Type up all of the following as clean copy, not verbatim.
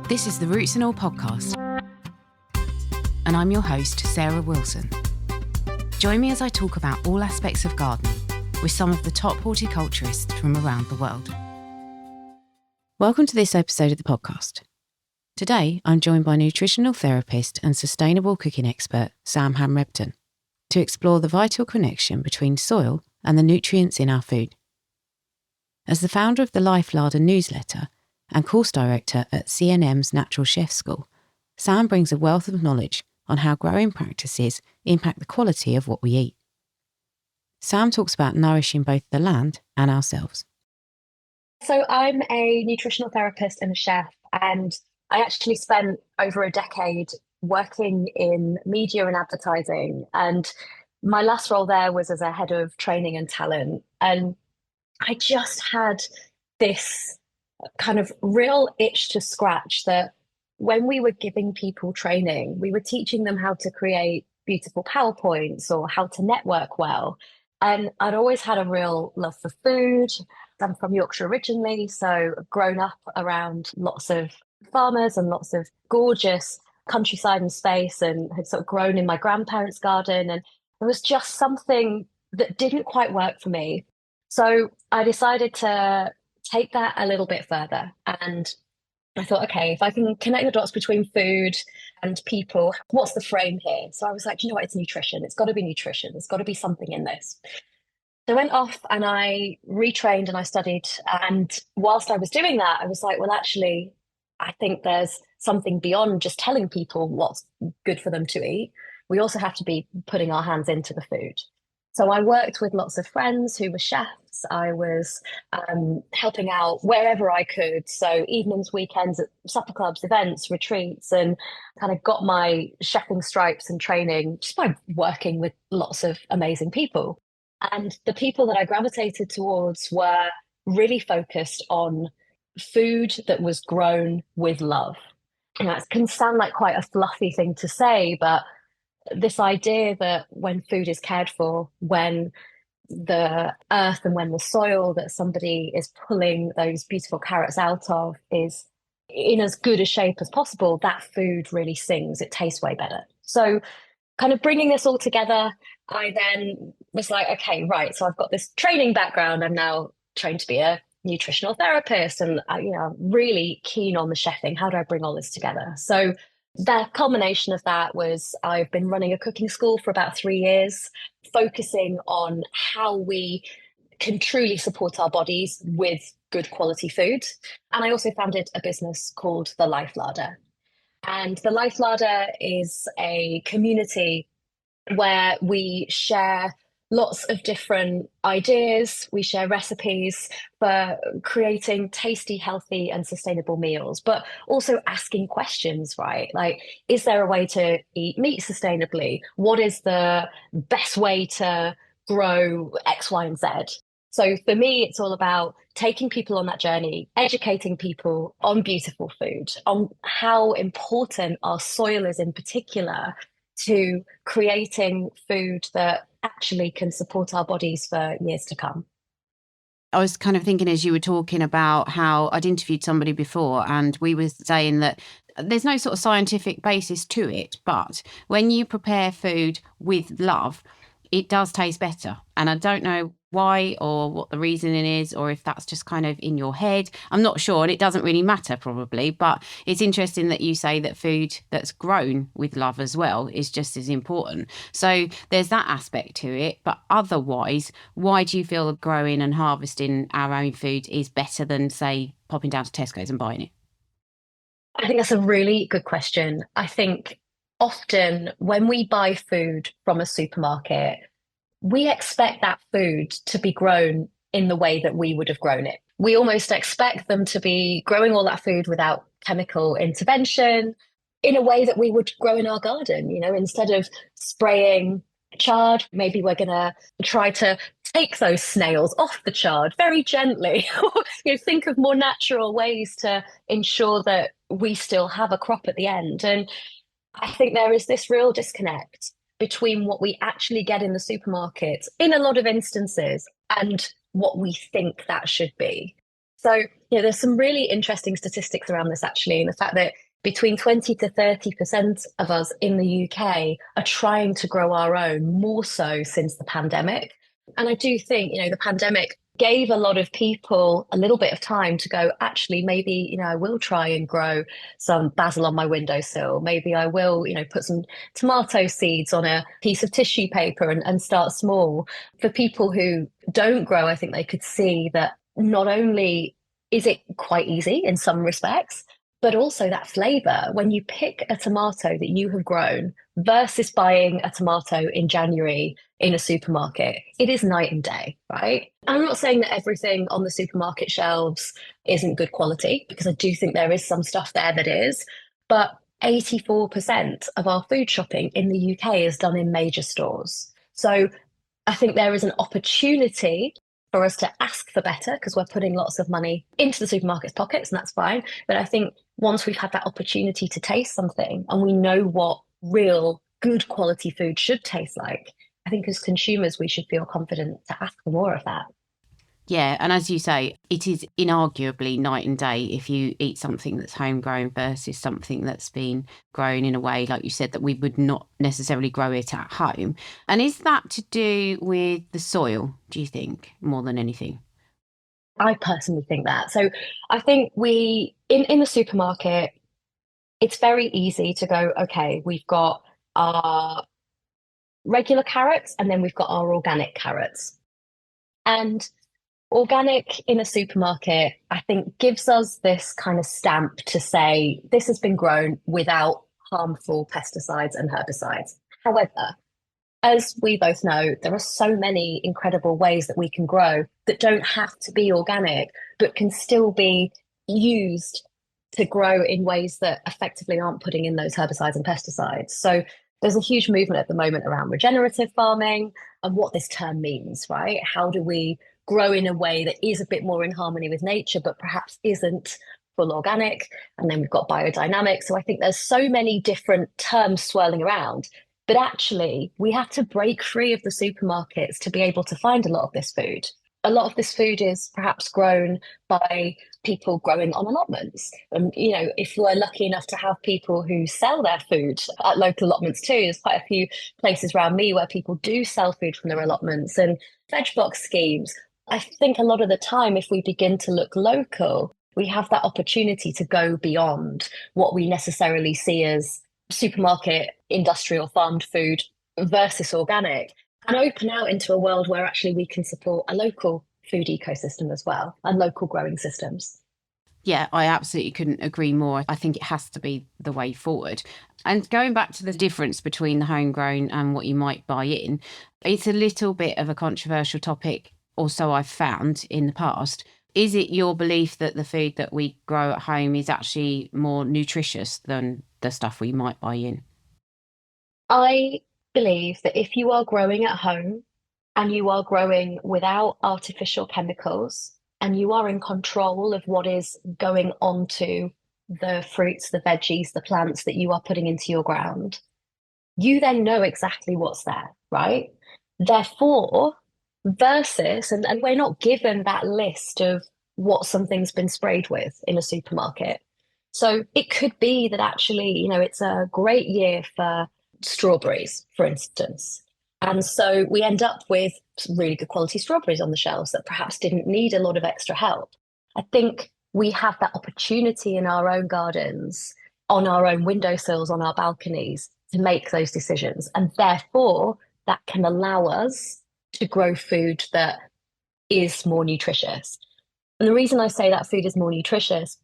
This is the Roots and All podcast, and I'm your host, Sarah Wilson. Join me as I talk about all aspects of gardening with some of the top horticulturists from around the world. Welcome to this episode of the podcast. Today, I'm joined by nutritional therapist and sustainable cooking expert, Sam Hamrebtan, to explore the vital connection between soil and the nutrients in our food. As the founder of the Life Larder newsletter and course director at CNM's Natural Chef School, Sam brings a wealth of knowledge on how growing practices impact the quality of what we eat. Sam talks about nourishing both the land and ourselves. So I'm a nutritional therapist and a chef, and I actually spent over a decade working in media and advertising. And my last role there was as a head of training and talent. And I just had this kind of real itch to scratch that when we were giving people training, we were teaching them how to create beautiful PowerPoints or how to network well. And I'd always had a real love for food. I'm from Yorkshire originally, so I've grown up around lots of farmers and lots of gorgeous countryside and space, and had sort of grown in my grandparents' garden. And there was just something that didn't quite work for me. So I decided to take that a little bit further. And I thought, okay, if I can connect the dots between food and people, what's the frame here? So I was like, you know what, it's nutrition. It's got to be nutrition. There's got to be something in this. So I went off and I retrained and I studied. And whilst I was doing that, I was like, well, actually, I think there's something beyond just telling people what's good for them to eat. We also have to be putting our hands into the food. So I worked with lots of friends who were chefs. I was helping out wherever I could. So evenings, weekends, at supper clubs, events, retreats, and kind of got my chefing stripes and training just by working with lots of amazing people. And the people that I gravitated towards were really focused on food that was grown with love. And that can sound like quite a fluffy thing to say, but this idea that when food is cared for, when the earth and when the soil that somebody is pulling those beautiful carrots out of is in as good a shape as possible, that food really sings. It tastes way better. So kind of bringing this all together, I then was like, okay, right. So I've got this training background. I'm now trained to be a nutritional therapist, and I'm really keen on the chefing. How do I bring all this together? So the culmination of that was I've been running a cooking school for about 3 years, focusing on how we can truly support our bodies with good quality food. And I also founded a business called the Life Larder. And the Life Larder is a community where we share lots of different ideas. We share recipes for creating tasty, healthy, and sustainable meals, but also asking questions, right? Like, is there a way to eat meat sustainably? What is the best way to grow X, Y, and Z? So for me, it's all about taking people on that journey, educating people on beautiful food, on how important our soil is in particular to creating food that actually can support our bodies for years to come. I was kind of thinking as you were talking about how I'd interviewed somebody before, and we were saying that there's no sort of scientific basis to it, but when you prepare food with love, it does taste better. And I don't know why or what the reasoning is, or if that's just kind of in your head. I'm not sure, and it doesn't really matter probably, but it's interesting that you say that food that's grown with love as well is just as important. So there's that aspect to it, but otherwise, why do you feel growing and harvesting our own food is better than, say, popping down to Tesco's and buying it? I think that's a really good question. I think often when we buy food from a supermarket, we expect that food to be grown in the way that we would have grown it. We almost expect them to be growing all that food without chemical intervention in a way that we would grow in our garden. Instead of spraying chard, maybe we're going to try to take those snails off the chard very gently. Think of more natural ways to ensure that we still have a crop at the end. And I think there is this real disconnect between what we actually get in the supermarket in a lot of instances and what we think that should be. So, there's some really interesting statistics around this actually, and the fact that between 20 to 30% of us in the UK are trying to grow our own, more so since the pandemic. And I do think, the pandemic gave a lot of people a little bit of time to go, actually, maybe, I will try and grow some basil on my windowsill. Maybe I will, put some tomato seeds on a piece of tissue paper and start small. For people who don't grow, I think they could see that not only is it quite easy in some respects, but also that flavor. When you pick a tomato that you have grown versus buying a tomato in January in a supermarket, it is night and day, right? I'm not saying that everything on the supermarket shelves isn't good quality, because I do think there is some stuff there that is, but 84% of our food shopping in the UK is done in major stores. So I think there is an opportunity for us to ask for better, because we're putting lots of money into the supermarket's pockets, and that's fine. But I think once we've had that opportunity to taste something and we know what real good quality food should taste like, I think as consumers, we should feel confident to ask for more of that. Yeah, and as you say, it is inarguably night and day if you eat something that's homegrown versus something that's been grown in a way, like you said, that we would not necessarily grow it at home. And is that to do with the soil, do you think, more than anything? I personally think that. So I think in the supermarket, it's very easy to go, okay, we've got our regular carrots and then we've got our organic carrots. And organic in a supermarket, I think, gives us this kind of stamp to say this has been grown without harmful pesticides and herbicides. However, as we both know, there are so many incredible ways that we can grow that don't have to be organic, but can still be used to grow in ways that effectively aren't putting in those herbicides and pesticides. So there's a huge movement at the moment around regenerative farming and what this term means, right? How do we grow in a way that is a bit more in harmony with nature, but perhaps isn't full organic? And then we've got biodynamic. So I think there's so many different terms swirling around. But actually, we have to break free of the supermarkets to be able to find a lot of this food. A lot of this food is perhaps grown by people growing on allotments. And, if we're lucky enough to have people who sell their food at local allotments too, there's quite a few places around me where people do sell food from their allotments and veg box schemes. I think a lot of the time, if we begin to look local, we have that opportunity to go beyond what we necessarily see as supermarket, industrial farmed food versus organic, and open out into a world where actually we can support a local food ecosystem as well and local growing systems. Yeah, I absolutely couldn't agree more. I think it has to be the way forward. And going back to the difference between the homegrown and what you might buy in, it's a little bit of a controversial topic, also I've found in the past. Is it your belief that the food that we grow at home is actually more nutritious than the stuff we might buy in? I believe that if you are growing at home and you are growing without artificial chemicals and you are in control of what is going onto the fruits, the veggies, the plants that you are putting into your ground, you then know exactly what's there, right? Therefore, versus, and we're not given that list of what something's been sprayed with in a supermarket. So it could be that actually, it's a great year for strawberries, for instance. And so we end up with really good quality strawberries on the shelves that perhaps didn't need a lot of extra help. I think we have that opportunity in our own gardens, on our own windowsills, on our balconies, to make those decisions. And therefore, that can allow us to grow food that is more nutritious. And the reason I say that food is more nutritious,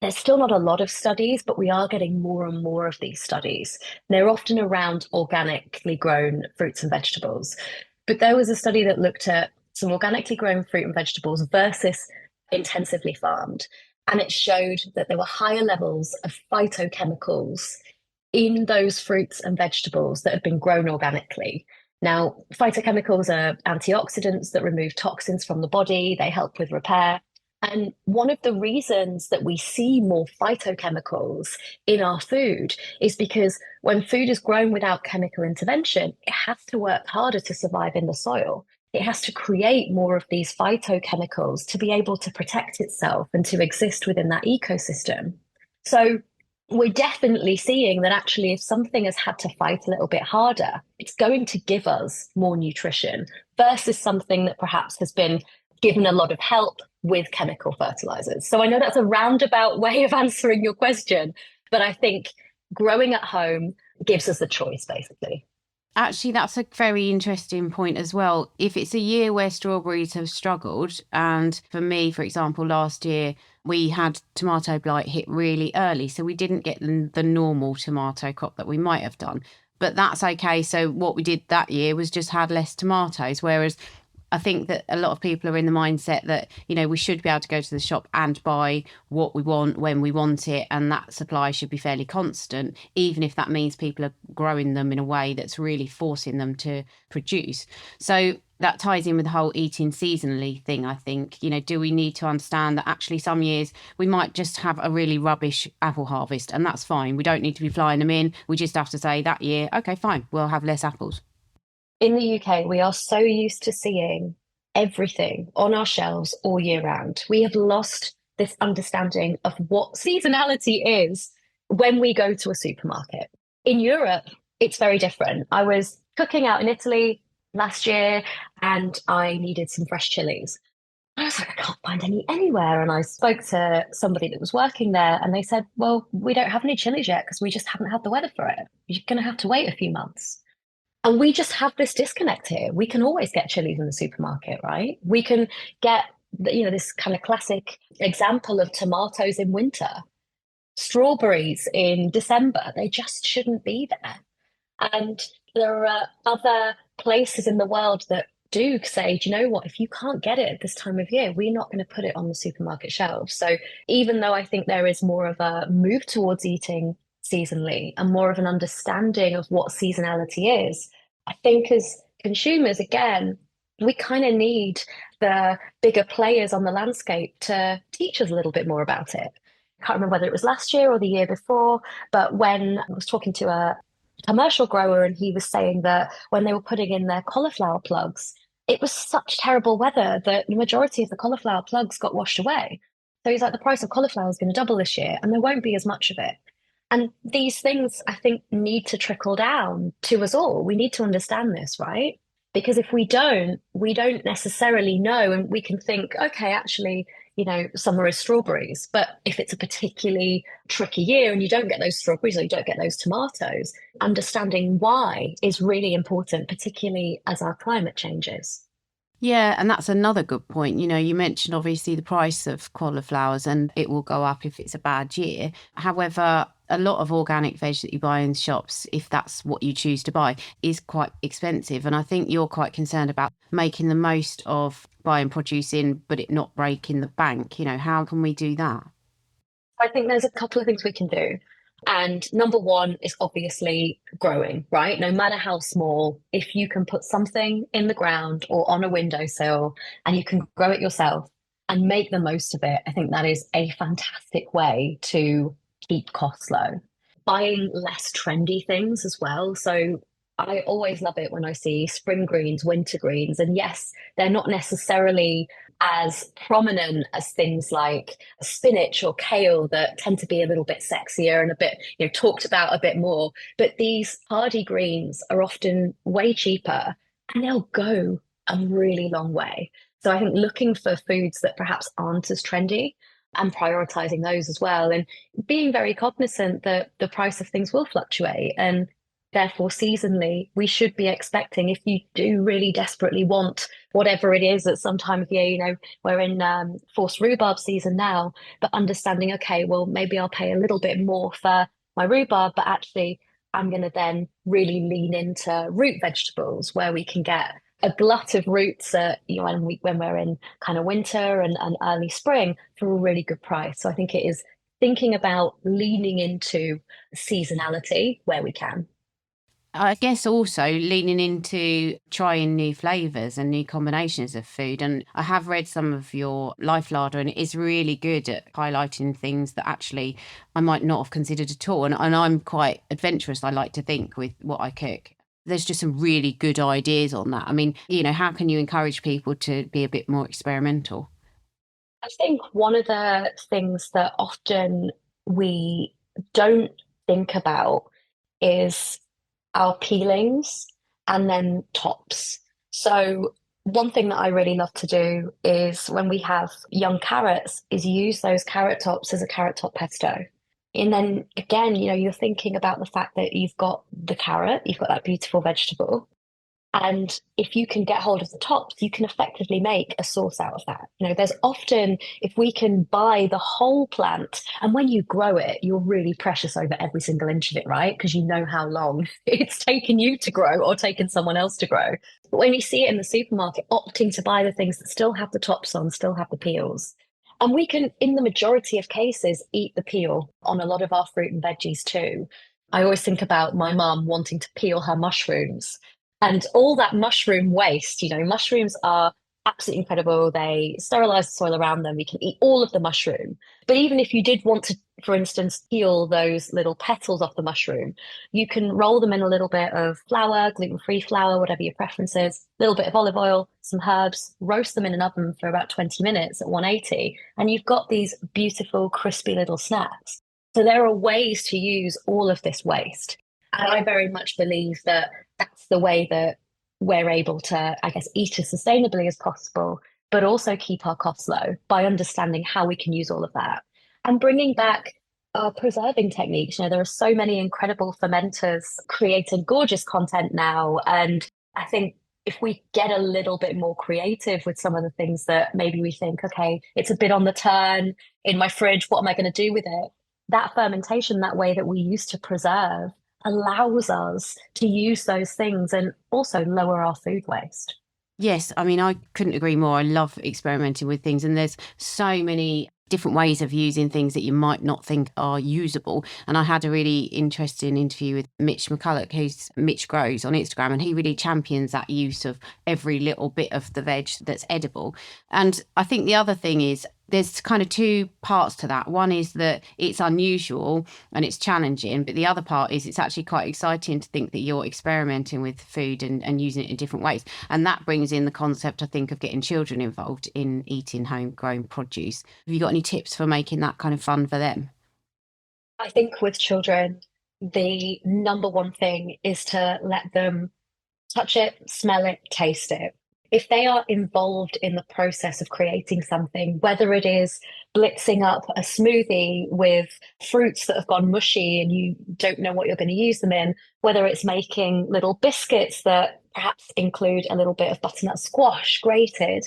there's still not a lot of studies, but we are getting more and more of these studies. They're often around organically grown fruits and vegetables. But there was a study that looked at some organically grown fruit and vegetables versus intensively farmed. And it showed that there were higher levels of phytochemicals in those fruits and vegetables that had been grown organically. Now, phytochemicals are antioxidants that remove toxins from the body, they help with repair. And one of the reasons that we see more phytochemicals in our food is because when food is grown without chemical intervention, it has to work harder to survive in the soil. it has to create more of these phytochemicals to be able to protect itself and to exist within that ecosystem. So we're definitely seeing that actually, if something has had to fight a little bit harder, it's going to give us more nutrition versus something that perhaps has been given a lot of help with chemical fertilizers. So I know that's a roundabout way of answering your question, but I think growing at home gives us the choice, basically. Actually, that's a very interesting point as well. If it's a year where strawberries have struggled, and for me, for example, last year we had tomato blight hit really early, so we didn't get the normal tomato crop that we might have done. But that's okay. So what we did that year was just had less tomatoes, whereas I think that a lot of people are in the mindset that, we should be able to go to the shop and buy what we want when we want it. And that supply should be fairly constant, even if that means people are growing them in a way that's really forcing them to produce. So that ties in with the whole eating seasonally thing, I think. Do we need to understand that actually some years we might just have a really rubbish apple harvest, and that's fine. We don't need to be flying them in. We just have to say that year, okay, fine, we'll have less apples. In the UK, we are so used to seeing everything on our shelves all year round. We have lost this understanding of what seasonality is when we go to a supermarket. In Europe, it's very different. I was cooking out in Italy last year and I needed some fresh chilies. I was like, I can't find any anywhere. And I spoke to somebody that was working there and they said, well, we don't have any chilies yet because we just haven't had the weather for it. You're going to have to wait a few months. And we just have this disconnect here. We can always get chilies in the supermarket, right? We can get, this kind of classic example of tomatoes in winter, strawberries in December. They just shouldn't be there. And there are other places in the world that do say, do you know what? If you can't get it at this time of year, we're not going to put it on the supermarket shelves. So even though I think there is more of a move towards eating seasonally and more of an understanding of what seasonality is, I think as consumers, again, we kind of need the bigger players on the landscape to teach us a little bit more about it. I can't remember whether it was last year or the year before, but when I was talking to a commercial grower and he was saying that when they were putting in their cauliflower plugs, it was such terrible weather that the majority of the cauliflower plugs got washed away. So he's like, the price of cauliflower is going to double this year and there won't be as much of it. And these things, I think, need to trickle down to us all. We need to understand this, right? Because if we don't necessarily know, and we can think, okay, actually, summer is strawberries. But if it's a particularly tricky year and you don't get those strawberries or you don't get those tomatoes, understanding why is really important, particularly as our climate changes. Yeah, and that's another good point. You mentioned obviously the price of cauliflowers and it will go up if it's a bad year. However, a lot of organic veg that you buy in shops, if that's what you choose to buy, is quite expensive. And I think you're quite concerned about making the most of buying produce in, but it not breaking the bank. How can we do that? I think there's a couple of things we can do. And number one is obviously growing, right? No matter how small, if you can put something in the ground or on a windowsill and you can grow it yourself and make the most of it, I think that is a fantastic way to keep costs low. Buying less trendy things as well. So I always love it when I see spring greens, winter greens. And yes, they're not necessarily as prominent as things like spinach or kale that tend to be a little bit sexier and a bit, talked about a bit more. But these hardy greens are often way cheaper and they'll go a really long way. So I think looking for foods that perhaps aren't as trendy and prioritizing those as well, and being very cognizant that the price of things will fluctuate. And therefore, seasonally, we should be expecting, if you do really desperately want whatever it is at some time of year, we're in forced rhubarb season now, but understanding, okay, well, maybe I'll pay a little bit more for my rhubarb, but actually I'm going to then really lean into root vegetables where we can get a glut of roots, when we're in kind of winter and early spring for a really good price. So I think it is thinking about leaning into seasonality where we can. I guess also leaning into trying new flavours and new combinations of food. And I have read some of your Life Larder and it is really good at highlighting things that actually I might not have considered at all. And I'm quite adventurous, I like to think, with what I cook. There's just some really good ideas on that. I mean, how can you encourage people to be a bit more experimental? I think one of the things that often we don't think about is our peelings and then tops. So one thing that I really love to do is when we have young carrots is use those carrot tops as a carrot top pesto. And then again, you're thinking about the fact that you've got the carrot, you've got that beautiful vegetable, and if you can get hold of the tops, you can effectively make a sauce out of that. There's often, if we can buy the whole plant, and when you grow it, you're really precious over every single inch of it, right? Because you know how long it's taken you to grow or taken someone else to grow. But when you see it in the supermarket, opting to buy the things that still have the tops on, still have the peels. And we can, in the majority of cases, eat the peel on a lot of our fruit and veggies too. I always think about my mum wanting to peel her mushrooms and all that mushroom waste. Mushrooms are absolutely incredible. They sterilize the soil around them. We can eat all of the mushroom. But even if you did want to, for instance, peel those little petals off the mushroom, you can roll them in a little bit of flour, gluten-free flour, whatever your preference is, a little bit of olive oil, some herbs, roast them in an oven for about 20 minutes at 180, and you've got these beautiful, crispy little snacks. So there are ways to use all of this waste. And I very much believe that that's the way that we're able to, I guess, eat as sustainably as possible, but also keep our costs low by understanding how we can use all of that and bringing back our preserving techniques. There are so many incredible fermenters creating gorgeous content now. And I think if we get a little bit more creative with some of the things that maybe we think, okay, it's a bit on the turn in my fridge, what am I going to do with it? That fermentation, that way that we used to preserve, allows us to use those things and also lower our food waste. Yes, I mean, I couldn't agree more. I love experimenting with things, and there's so many different ways of using things that you might not think are usable. And I had a really interesting interview with Mitch McCulloch, who's Mitch Grows on Instagram, and he really champions that use of every little bit of the veg that's edible. And I think the other thing is there's kind of two parts to that. One is that it's unusual and it's challenging, but the other part is it's actually quite exciting to think that you're experimenting with food and using it in different ways. And that brings in the concept, I think, of getting children involved in eating homegrown produce. Have you got any tips for making that kind of fun for them? I think with children, the number one thing is to let them touch it, smell it, taste it. If they are involved in the process of creating something, whether it is blitzing up a smoothie with fruits that have gone mushy and you don't know what you're going to use them in, whether it's making little biscuits that perhaps include a little bit of butternut squash grated,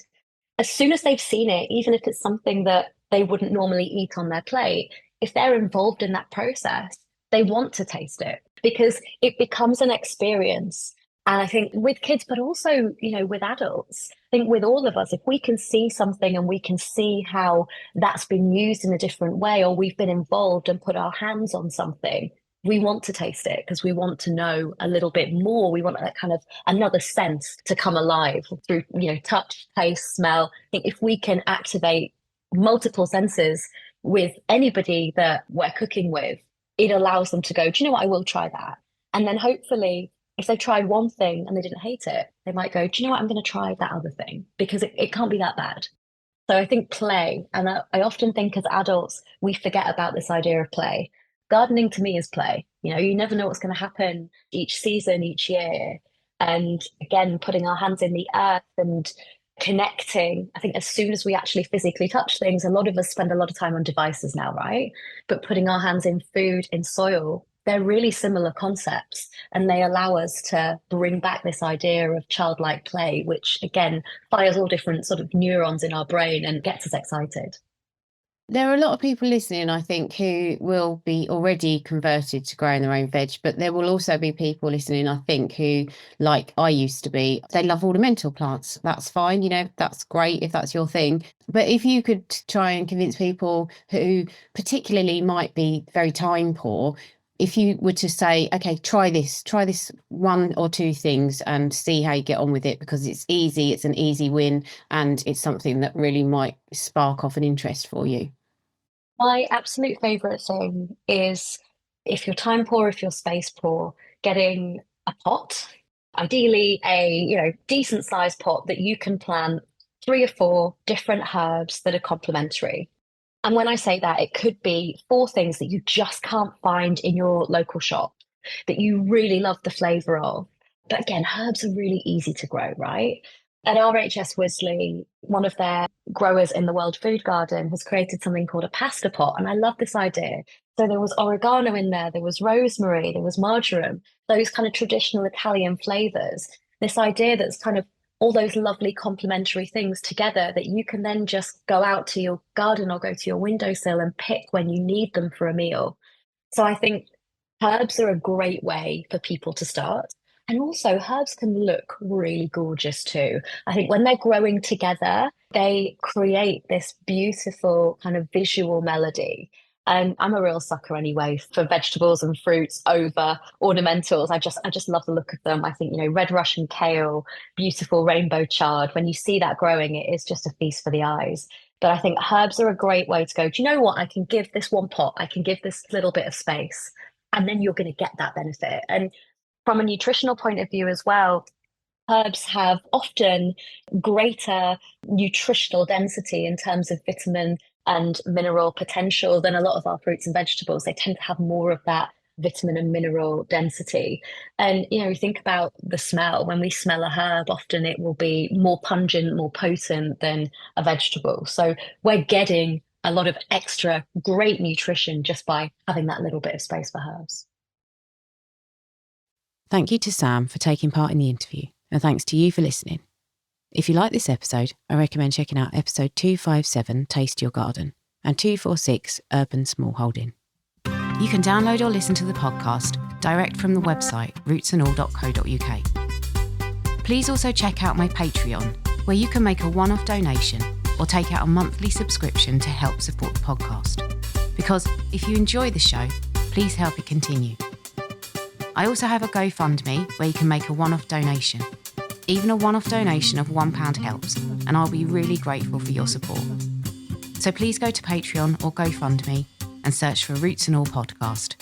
as soon as they've seen it, even if it's something that they wouldn't normally eat on their plate, if they're involved in that process, they want to taste it because it becomes an experience. And I think with kids, but also, with adults, I think with all of us, if we can see something and we can see how that's been used in a different way, or we've been involved and put our hands on something, we want to taste it because we want to know a little bit more. We want that kind of another sense to come alive through, touch, taste, smell. I think if we can activate multiple senses with anybody that we're cooking with, it allows them to go, do you know what? I will try that. And then hopefully, if they tried one thing and they didn't hate it, they might go, do you know what? I'm going to try that other thing because it can't be that bad. So I think play, and I often think as adults, we forget about this idea of play. Gardening to me is play. You never know what's going to happen each season, each year. And again, putting our hands in the earth and connecting. I think as soon as we actually physically touch things, a lot of us spend a lot of time on devices now, right? But putting our hands in food, in soil, they're really similar concepts, and they allow us to bring back this idea of childlike play, which again fires all different sort of neurons in our brain and gets us excited. There are a lot of people listening, I think, who will be already converted to growing their own veg, but there will also be people listening, I think, who, like I used to be, they love ornamental plants. That's fine, that's great if that's your thing. But if you could try and convince people who particularly might be very time poor, if you were to say, okay, try this one or two things and see how you get on with it, because it's easy, it's an easy win, and it's something that really might spark off an interest for you. My absolute favorite thing is if you're time poor, if you're space poor, getting a pot ideally a decent sized pot that you can plant 3 or 4 different herbs that are complementary. And when I say that, it could be 4 things that you just can't find in your local shop that you really love the flavor of. But again, herbs are really easy to grow, right? At RHS Wisley, one of their growers in the World Food Garden has created something called a pasta pot. And I love this idea. So there was oregano in there was rosemary, there was marjoram, those kind of traditional Italian flavors. This idea that's kind of all those lovely complementary things together that you can then just go out to your garden or go to your windowsill and pick when you need them for a meal. So I think herbs are a great way for people to start. And also, herbs can look really gorgeous too. I think when they're growing together, they create this beautiful kind of visual melody. And I'm a real sucker anyway for vegetables and fruits over ornamentals. I just love the look of them. I think, red Russian kale, beautiful rainbow chard. When you see that growing, it is just a feast for the eyes. But I think herbs are a great way to go, do you know what? I can give this one pot, I can give this little bit of space, and then you're going to get that benefit. And from a nutritional point of view as well, herbs have often greater nutritional density in terms of vitamin and mineral potential than a lot of our fruits and vegetables. They tend to have more of that vitamin and mineral density. And, you think about the smell. When we smell a herb, often it will be more pungent, more potent than a vegetable. So we're getting a lot of extra great nutrition just by having that little bit of space for herbs. Thank you to Sam for taking part in the interview, and thanks to you for listening. If you like this episode, I recommend checking out episode 257, Taste Your Garden, and 246, Urban Smallholding. You can download or listen to the podcast direct from the website rootsandall.co.uk. Please also check out my Patreon, where you can make a one-off donation or take out a monthly subscription to help support the podcast. Because if you enjoy the show, please help it continue. I also have a GoFundMe where you can make a one-off donation. Even a one-off donation of £1 helps, and I'll be really grateful for your support. So please go to Patreon or GoFundMe and search for Roots and All Podcast.